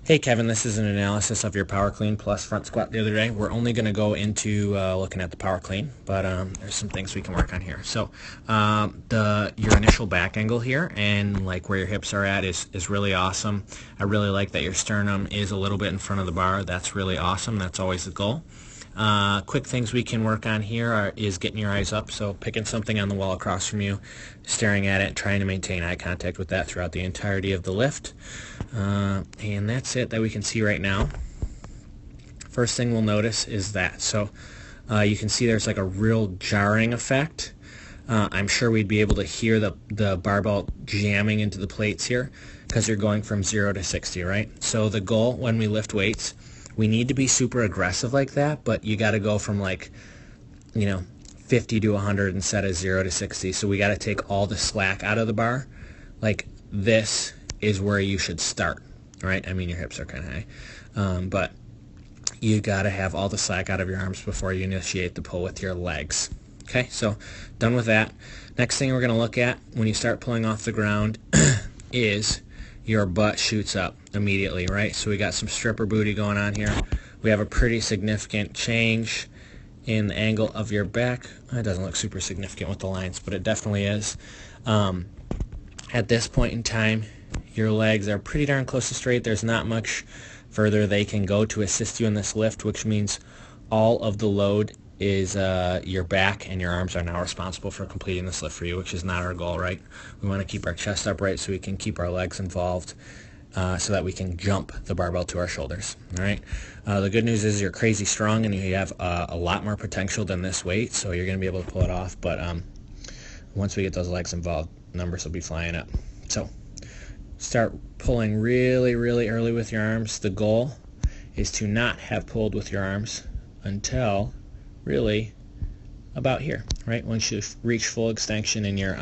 Hey Kevin, this is an analysis of your power clean plus front squat the other day. We're only going to go into looking at the power clean, but there's some things we can work on here. So your initial back angle here and like where your hips are at is really awesome. I really like that your sternum is a little bit in front of the bar. That's really awesome. That's always the goal. Quick things we can work on here is getting your eyes up, so picking something on the wall across from you, staring at it, trying to maintain eye contact with that throughout the entirety of the lift. And that's it that we can see right now. First thing we'll notice is that. So you can see there's like a real jarring effect. I'm sure we'd be able to hear the barbell jamming into the plates here because you're going from 0 to 60, right? So the goal when we lift weights, we need to be super aggressive like that, but you got to go from 50 to 100 instead of 0 to 60. So we got to take all the slack out of the bar. Like this is where you should start, right? I mean, your hips are kind of high, but you got to have all the slack out of your arms before you initiate the pull with your legs. Okay, so done with that. Next thing we're going to look at when you start pulling off the ground is your butt shoots up immediately, right? So we got some stripper booty going on here. We have a pretty significant change in the angle of your back. It doesn't look super significant with the lines, but it definitely is. At this point in time, your legs are pretty darn close to straight. There's not much further they can go to assist you in this lift, which means all of the load is your back, and your arms are now responsible for completing this lift for you, which is not our goal, right? We want to keep our chest upright so we can keep our legs involved so that we can jump the barbell to our shoulders, all right? The good news is you're crazy strong and you have a lot more potential than this weight, so you're going to be able to pull it off, but once we get those legs involved, numbers will be flying up. So start pulling really, really early with your arms. The goal is to not have pulled with your arms until really about here, right? Once you reach full extension in your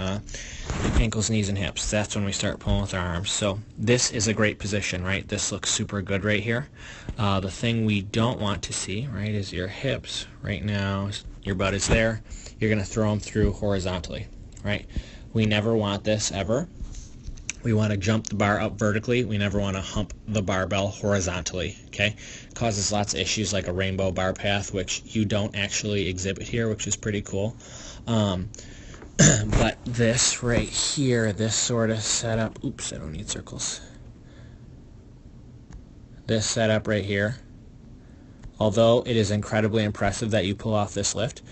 ankles, knees, and hips, that's when we start pulling with our arms. So this is a great position, right? This looks super good right here. The thing we don't want to see, right, is your hips. Right now, your butt is there. You're going to throw them through horizontally, right? We never want this ever. We want to jump the bar up vertically. We never want to hump the barbell horizontally, okay? Causes lots of issues like a rainbow bar path, which you don't actually exhibit here, which is pretty cool. But this right here, this sort of setup, oops, I don't need circles. This setup right here, although it is incredibly impressive that you pull off this lift,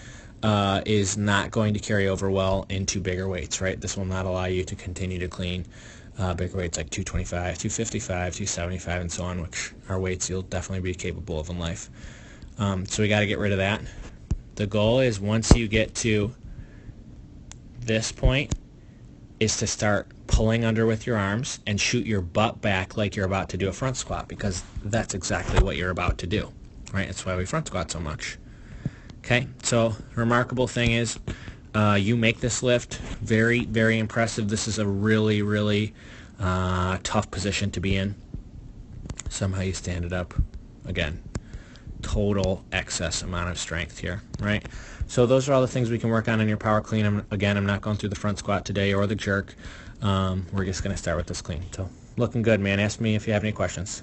is not going to carry over well into bigger weights, right? This will not allow you to continue to clean bigger weights like 225, 255, 275, and so on, which are weights you'll definitely be capable of in life. So we got to get rid of that. The goal is once you get to this point is to start pulling under with your arms and shoot your butt back like you're about to do a front squat, because that's exactly what you're about to do, right? That's why we front squat so much. Okay, so remarkable thing is you make this lift very, very impressive. This is a really, really tough position to be in. Somehow you stand it up. Again, total excess amount of strength here, right? So those are all the things we can work on in your power clean. I'm not going through the front squat today or the jerk. We're just going to start with this clean. So looking good, man. Ask me if you have any questions.